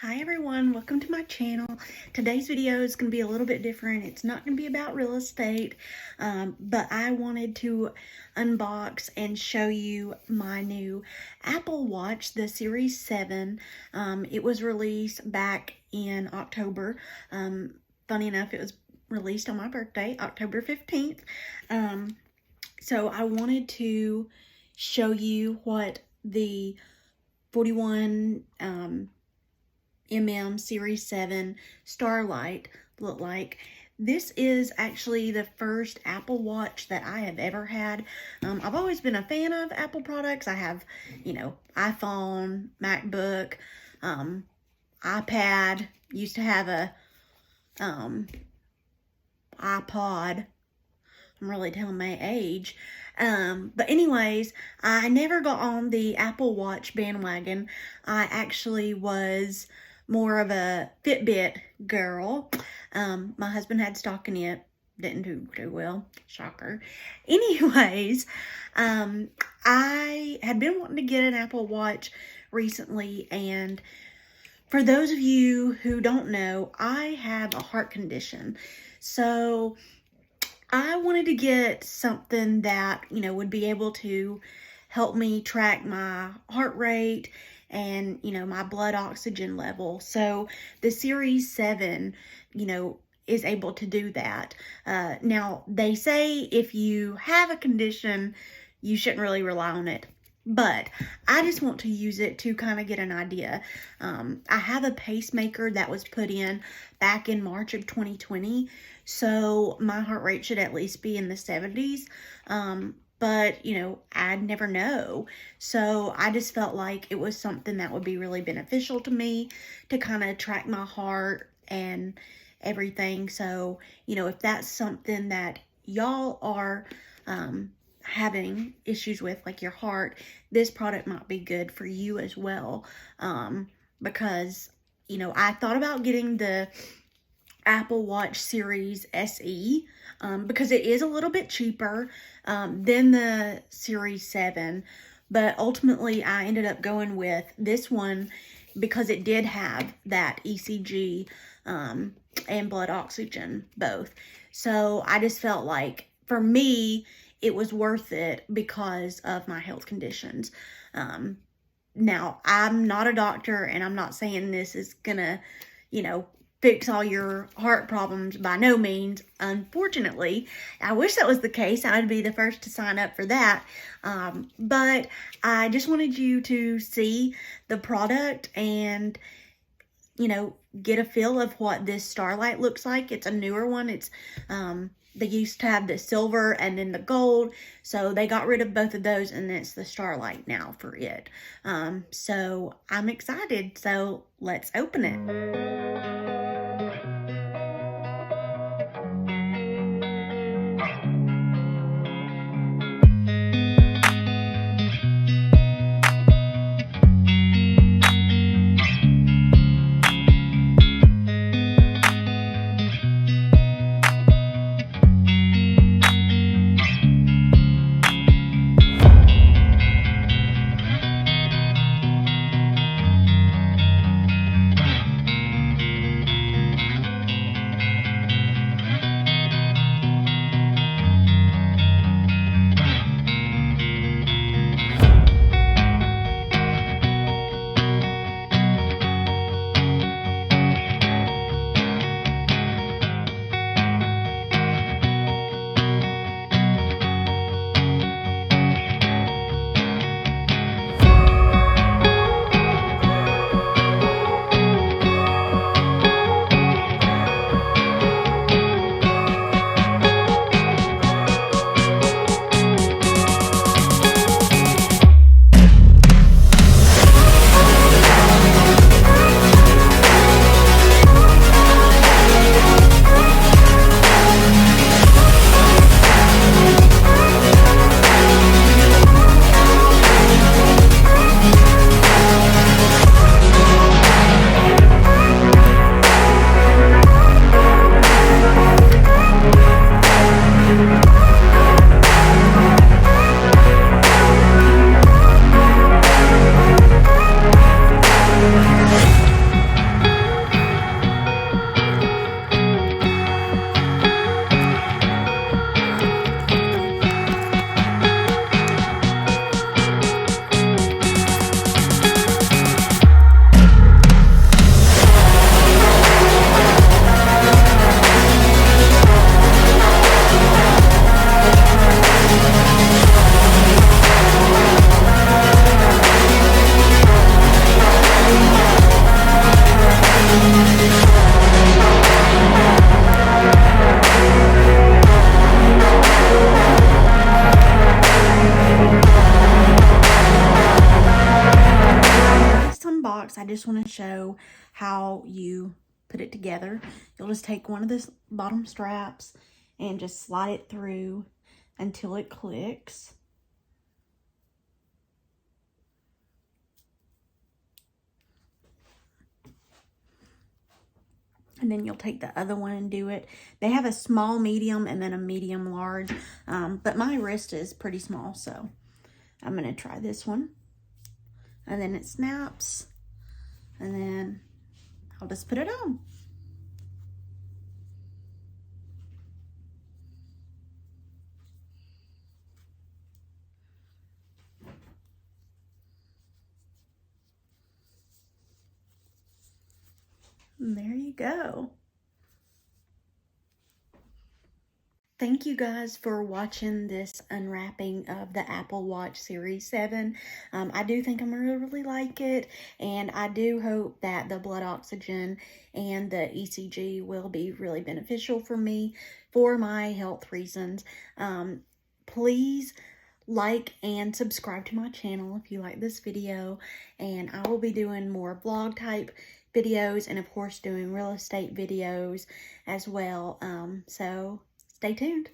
Hi everyone, welcome to my channel. Today's video is going to be a little bit different. It's not going to be about real estate, but I wanted to unbox and show you my new Apple Watch, the Series 7. It was released back in October. Funny enough, it was released on my birthday, October 15th. So I wanted to show you what the 41 Series 7 Starlight look like. This is actually the first Apple Watch that I have ever had. I've always been a fan of Apple products. I have, iPhone, MacBook, iPad, used to have a iPod. I'm really telling my age. But anyways, I never got on the Apple Watch bandwagon. I actually was more of a Fitbit girl. My husband had stock in it. Didn't do too well. Shocker. Anyways, I had been wanting to get an Apple Watch recently, and for those of you who don't know, I have a heart condition. So I wanted to get something that, would be able to help me track my heart rate and, my blood oxygen level. So the Series 7, is able to do that. Now, they say if you have a condition, you shouldn't really rely on it. But I just want to use it to kind of get an idea. I have a pacemaker that was put in back in March of 2020. So my heart rate should at least be in the 70s. But, I'd never know. So I just felt like it was something that would be really beneficial to me to kind of track my heart and everything. So, if that's something that y'all are having issues with, like your heart, this product might be good for you as well. Because, I thought about getting the Apple Watch Series SE because it is a little bit cheaper than the Series 7, but ultimately I ended up going with this one because it did have that ECG and blood oxygen both. So I just felt like, for me, it was worth it because of my health conditions. Now, I'm not a doctor, and I'm not saying this is gonna, fix all your heart problems, by no means. Unfortunately, I wish that was the case. I'd be the first to sign up for that. But I just wanted you to see the product and, get a feel of what this Starlight looks like. It's a newer one. It's, they used to have the silver and then the gold. So they got rid of both of those, and it's the Starlight now for it. So I'm excited. So let's open it. just want to show how you put it together. You'll just take one of the bottom straps and just slide it through until it clicks. And then you'll take the other one and do it. They have a small, medium, and then a medium large. But my wrist is pretty small, so I'm going to try this one. And then it snaps. And then I'll just put it on. And there you go. Thank you guys for watching this unwrapping of the Apple Watch Series 7. I do think I'm going to really like it, and I do hope that the blood oxygen and the ECG will be really beneficial for me for my health reasons. Please like and subscribe to my channel if you like this video, and I will be doing more vlog type videos and of course doing real estate videos as well. So stay tuned.